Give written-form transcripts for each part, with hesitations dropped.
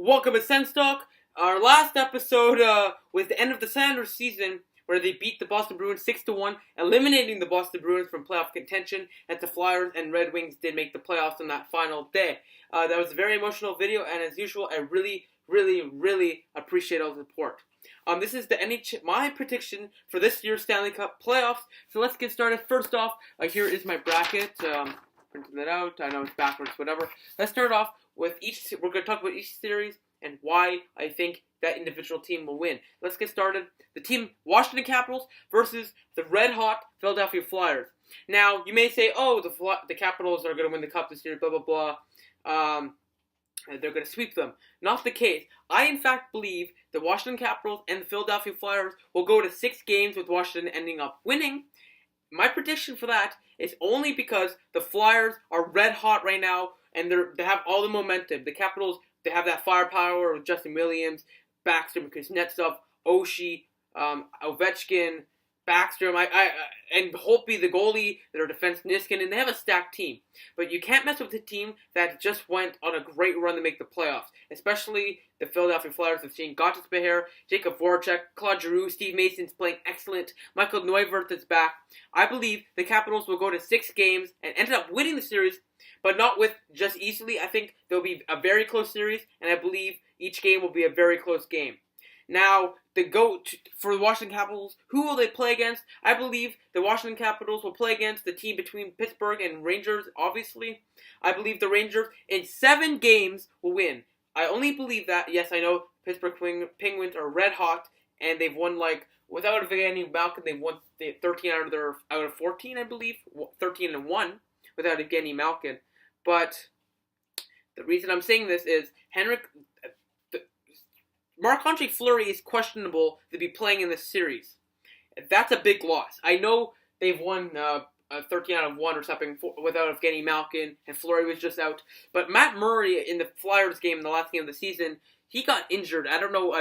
Welcome to SENS Talk. Our last episode was the end of the Sanders season, where they beat the Boston Bruins 6-1, eliminating the Boston Bruins from playoff contention, as the Flyers and Red Wings did make the playoffs on that final day. That was a very emotional video, and as usual, I really appreciate all the support. This is my prediction for this year's Stanley Cup playoffs. So let's get started. First off, here is my bracket. Printing that out. I know it's backwards, whatever. Let's start off with we're going to talk about each series and why I think that individual team will win. Let's get started. The team Washington Capitals versus the red-hot Philadelphia Flyers. Now, you may say, the Capitals are going to win the Cup this year, blah, blah, blah. They're going to sweep them. Not the case. I, in fact, believe the Washington Capitals and the Philadelphia Flyers will go to 6 games with Washington ending up winning. My prediction for that is only because the Flyers are red-hot right now, and they have all the momentum. The Capitals, they have that firepower with Justin Williams, Backstrom, Kuznetsov, Oshie, Ovechkin, Backstrom, and Holtby, the goalie, their defense, Niskanen, and they have a stacked team. But you can't mess with a team that just went on a great run to make the playoffs, especially the Philadelphia Flyers have seen Gottis-Beher, Jacob Voracek, Claude Giroux, Steve Mason's playing excellent, Michael Neuwirth is back. I believe the Capitals will go to 6 games and end up winning the series, but not with just easily. I think there'll be a very close series, and I believe each game will be a very close game. Now, for the Washington Capitals, who will they play against? I believe the Washington Capitals will play against the team between Pittsburgh and Rangers, obviously. I believe the Rangers, in 7 games, will win. I only believe that. Yes, I know Pittsburgh Penguins are red hot, and they've won, without Evgeny Malkin, they've won 13 out of 14, I believe. 13-1 without Evgeny Malkin. But the reason I'm saying this is Marc-Andre Fleury is questionable to be playing in this series. That's a big loss. I know they've won 13 out of 1 or something without Evgeny Malkin, and Fleury was just out. But Matt Murray in the Flyers game, in the last game of the season, he got injured. I don't know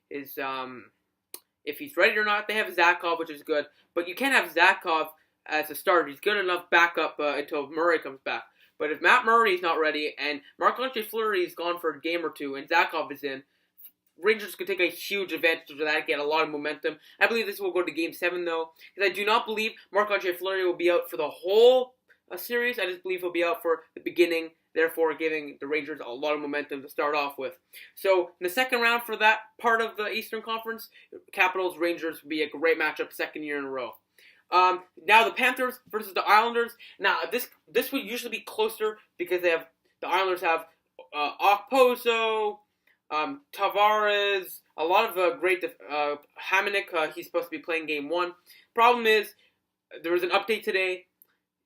if he's ready or not. They have Zakov, which is good, but you can't have Zakov as a starter. He's good enough backup until Murray comes back. But if Matt Murray is not ready, and Marc-Andre Fleury is gone for a game or two, and Zakov is in, Rangers could take a huge advantage of that, get a lot of momentum. I believe this will go to Game 7, though, because I do not believe Marc-Andre Fleury will be out for the whole series. I just believe he'll be out for the beginning, therefore giving the Rangers a lot of momentum to start off with. So, in the second round for that part of the Eastern Conference, Capitals-Rangers will be a great matchup, second year in a row. Now the Panthers versus the Islanders. Now, this would usually be closer because the Islanders have Okposo, Tavares, a lot of great Hamonic. He's supposed to be playing Game 1. Problem is, there was an update today.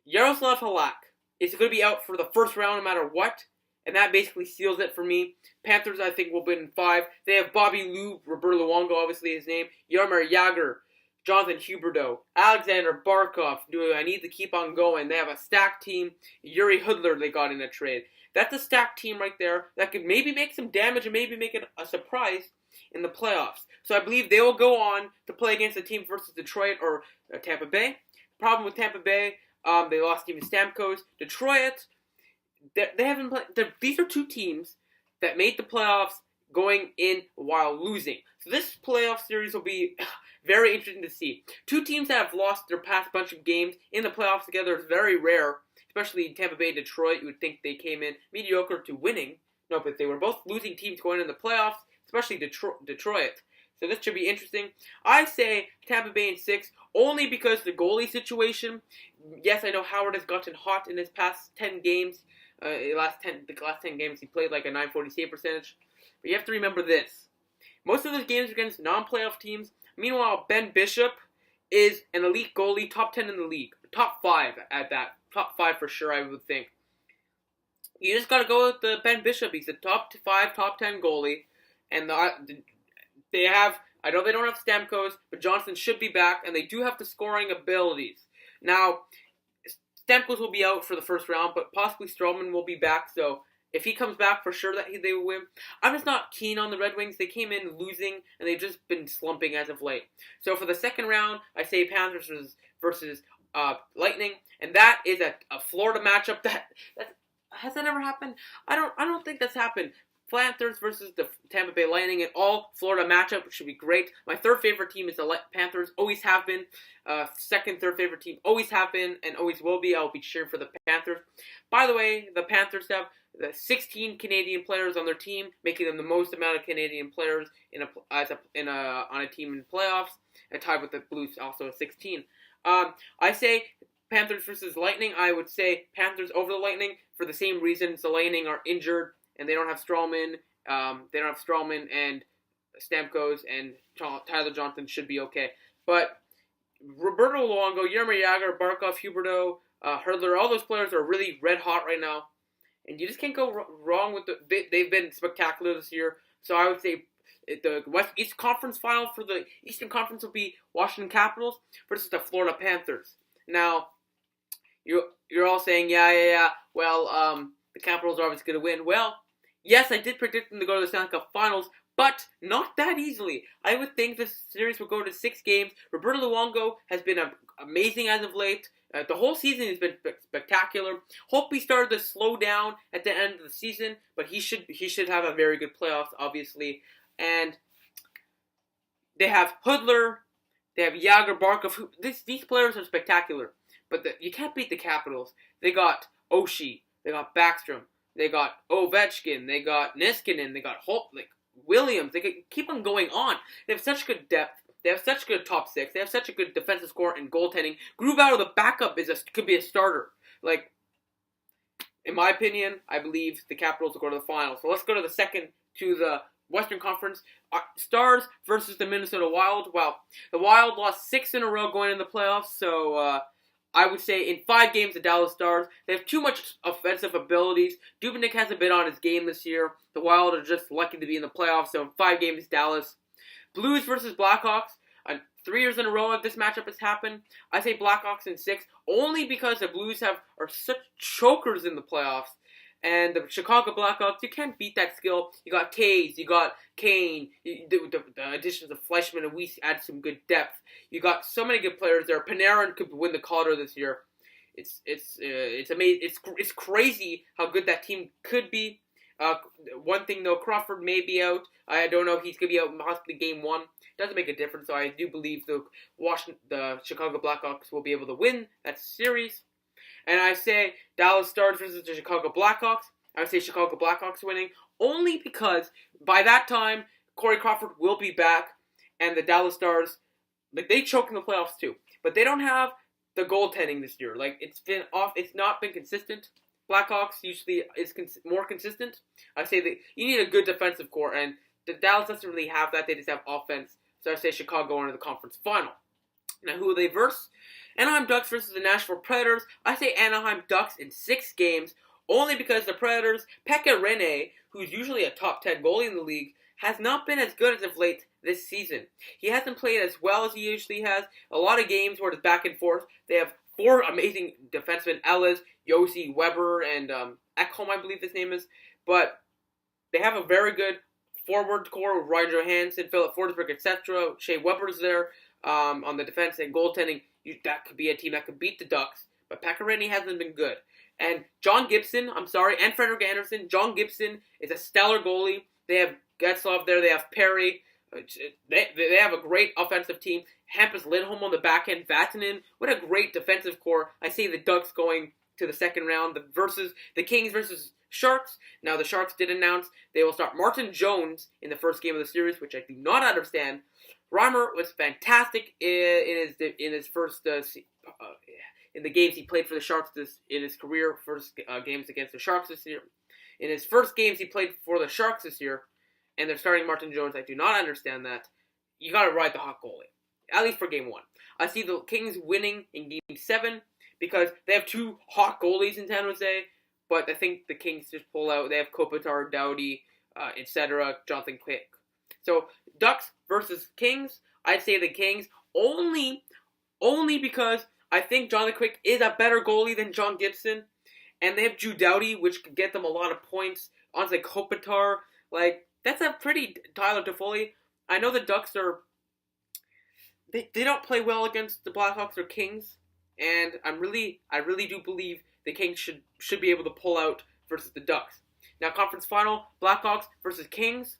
Yaroslav Halak is going to be out for the first round no matter what, and that basically seals it for me. Panthers, I think, will win in 5. They have Bobby Lou, Robert Luongo, obviously his name, Jaromir Jagr, Jonathan Huberdeau, Alexander Barkov. Do I need to keep on going? They have a stacked team. Yuri Hudler they got in a trade. That's a stacked team right there that could maybe make some damage and maybe make it a surprise in the playoffs. So I believe they will go on to play against a team versus Detroit or Tampa Bay. Problem with Tampa Bay, they lost Steven Stamkos. Detroit, they haven't played. These are 2 teams that made the playoffs going in while losing. So this playoff series will be very interesting to see. 2 teams that have lost their past bunch of games in the playoffs together is very rare. Especially Tampa Bay, Detroit, you would think they came in mediocre to winning. No, but they were both losing teams going in the playoffs, especially Detroit. So this should be interesting. I say Tampa Bay in 6, only because the goalie situation. Yes, I know Howard has gotten hot in his past 10 games. The last 10 games he played like a .940 save percentage. But you have to remember this. Most of those games are against non-playoff teams. Meanwhile, Ben Bishop is an elite goalie, top 10 in the league. Top 5 at that. Top 5 for sure, I would think. You just got to go with the Ben Bishop. He's a top 5, top 10 goalie. And they have, I know they don't have Stamkos, but Johnson should be back, and they do have the scoring abilities. Now, Stamkos will be out for the first round, but possibly Stroman will be back, so if he comes back, for sure that they will win. I'm just not keen on the Red Wings. They came in losing, and they've just been slumping as of late. So for the second round, I say Panthers versus Lightning, and that is a Florida matchup that has that ever happened? I don't think that's happened. Panthers versus the Tampa Bay Lightning, an all-Florida matchup, which should be great. My third favorite team is the Panthers, always have been. Second, third favorite team, always have been and always will be. I'll be cheering for the Panthers. By the way, the Panthers have 16 Canadian players on their team, making them the most amount of Canadian players on a team in playoffs, and tied with the Blues, also at 16. I say Panthers versus Lightning. I would say Panthers over the Lightning for the same reasons. The Lightning are injured, and they don't have Strawman. And Stamkos, and Tyler Johnson should be okay. But Roberto Luongo, Jaromir Jagr, Barkov, Huberdeau, Hurdler, all those players are really red hot right now. And you just can't go wrong with they've been spectacular this year. So I would say the East Conference final for the Eastern Conference will be Washington Capitals versus the Florida Panthers. Now, you're all saying, yeah. Well, the Capitals are obviously going to win. Well, yes, I did predict them to go to the Stanley Cup Finals, but not that easily. I would think this series will go to 6 games. Roberto Luongo has been amazing as of late. The whole season has been spectacular. Hope he started to slow down at the end of the season, but he should have a very good playoffs, obviously. And they have Hudler, they have Jagr, Barkov. These players are spectacular, but you can't beat the Capitals. They got Oshie, they got Backstrom, they got Ovechkin, they got Niskanen, they got Williams. They could keep on going on. They have such good depth. They have such good top 6. They have such a good defensive score and goaltending. Grubauer, the backup, could be a starter. In my opinion, I believe the Capitals will go to the finals. So let's go to the Western Conference. Stars versus the Minnesota Wild. Well, the Wild lost 6 in a row going into the playoffs. So I would say in 5 games, the Dallas Stars, they have too much offensive abilities. Dubnyk hasn't been on his game this year. The Wild are just lucky to be in the playoffs. So in 5 games, Dallas. Blues versus Blackhawks. 3 years in a row this matchup has happened. I say Blackhawks in 6, only because the Blues are such chokers in the playoffs. And the Chicago Blackhawks, you can't beat that skill. You got Taves, you got Kane, the additions of Fleshman and Weiss add some good depth. You got so many good players there. Panarin could win the Calder this year. It's amazing. It's crazy how good that team could be. One thing though, Crawford may be out. I don't know if he's going to be out possibly game 1. Doesn't make a difference, so I do believe the Chicago Blackhawks will be able to win that series. And I say Dallas Stars versus the Chicago Blackhawks. I would say Chicago Blackhawks winning, only because by that time, Corey Crawford will be back, and the Dallas Stars, they choke in the playoffs too. But they don't have the goaltending this year. It's been off. It's not been consistent. Blackhawks usually is more consistent. I say that you need a good defensive core, and the Dallas doesn't really have that. They just have offense. So I say Chicago into the conference final. Now, who will they verse? Anaheim Ducks versus the Nashville Predators. I say Anaheim Ducks in 6 games, only because the Predators, Pekka Rinne, who's usually a top 10 goalie in the league, has not been as good as of late this season. He hasn't played as well as he usually has. A lot of games where it's back and forth. They have 4 amazing defensemen, Ellis, Yossi, Weber, and Ekholm, I believe his name is. But they have a very good forward core with Ryan Johansson, Philip Forsberg, etc. Shea Weber's there on the defense and goaltending. That could be a team that could beat the Ducks. But Pekka Rinne hasn't been good. And John Gibson, and Frederik Andersen. John Gibson is a stellar goalie. They have Getzlaf there. They have Perry. They have a great offensive team. Hampus Lindholm on the back end. Vatanen. What a great defensive core. I see the Ducks going to the second round. The Kings versus Sharks. Now, the Sharks did announce they will start Martin Jones in the first game of the series, which I do not understand. Reimer was fantastic in his first in the games he played for the Sharks in his career. First games against the Sharks this year. In his first games he played for the Sharks this year, and they're starting Martin Jones. I do not understand that. You got to ride the hot goalie, at least for game 1. I see the Kings winning in game 7 because they have 2 hot goalies in San Jose. But I think the Kings just pull out. They have Kopitar, Doughty, etc., Jonathan Quick. So, Ducks versus Kings. I'd say the Kings only because I think Jonathan Quick is a better goalie than John Gibson. And they have Drew Doughty, which could get them a lot of points. Honestly, Kopitar. That's a pretty Tyler Toffoli. I know the Ducks are... They don't play well against the Blackhawks or Kings. And I really do believe the Kings should be able to pull out versus the Ducks. Now, conference final, Blackhawks versus Kings.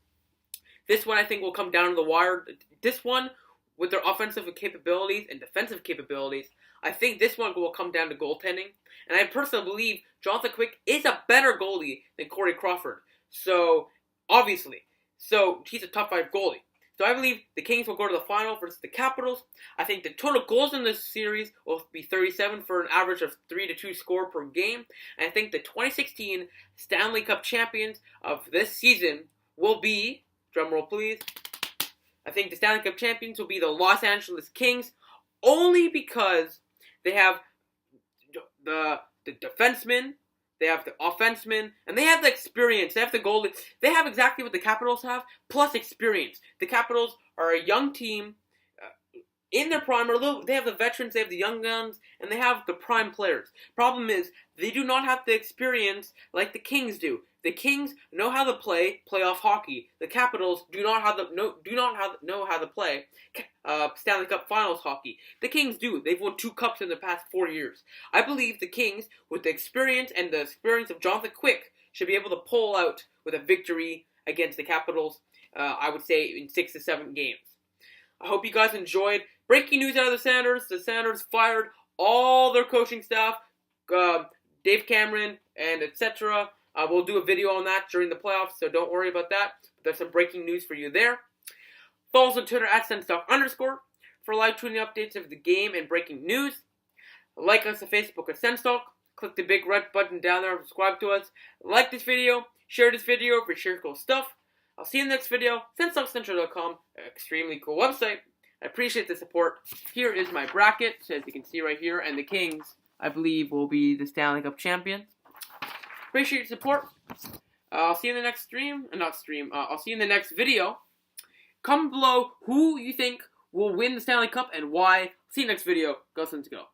This one I think will come down to the wire. This one, with their offensive capabilities and defensive capabilities, I think this one will come down to goaltending. And I personally believe Jonathan Quick is a better goalie than Corey Crawford. So, obviously. So, he's a top 5 goalie. So, I believe the Kings will go to the final versus the Capitals. I think the total goals in this series will be 37 for an average of 3 to 2 score per game. And I think the 2016 Stanley Cup champions of this season will be, drumroll please, I think the Stanley Cup champions will be the Los Angeles Kings, only because they have the defensemen, they have the offensemen, and they have the experience. They have the goalie. They have exactly what the Capitals have, plus experience. The Capitals are a young team in their prime. They have the veterans, they have the young guns, and they have the prime players. Problem is, they do not have the experience like the Kings do. The Kings know how to play playoff hockey. The Capitals do not know how to play Stanley Cup Finals hockey. The Kings do. They've won 2 cups in the past 4 years. I believe the Kings, with the experience and the experience of Jonathan Quick, should be able to pull out with a victory against the Capitals. I would say in 6 to 7 games. I hope you guys enjoyed. Breaking news out of the Senators. The Senators fired all their coaching staff, Dave Cameron and etc. We'll do a video on that during the playoffs, so don't worry about that. But there's some breaking news for you there. Follow us on Twitter at @SensTalk_ for live tweeting updates of the game and breaking news. Like us on Facebook at SensTalk. Click the big red button down there and subscribe to us. Like this video. Share this video for share cool stuff. I'll see you in the next video. SensTalkCentral.com, an extremely cool website. I appreciate the support. Here is my bracket, so as you can see right here, and the Kings, I believe, will be the Stanley Cup champions. Appreciate your support. I'll see you in the next I'll see you in the next video. Comment below who you think will win the Stanley Cup and why. See you next video. Go Sens go.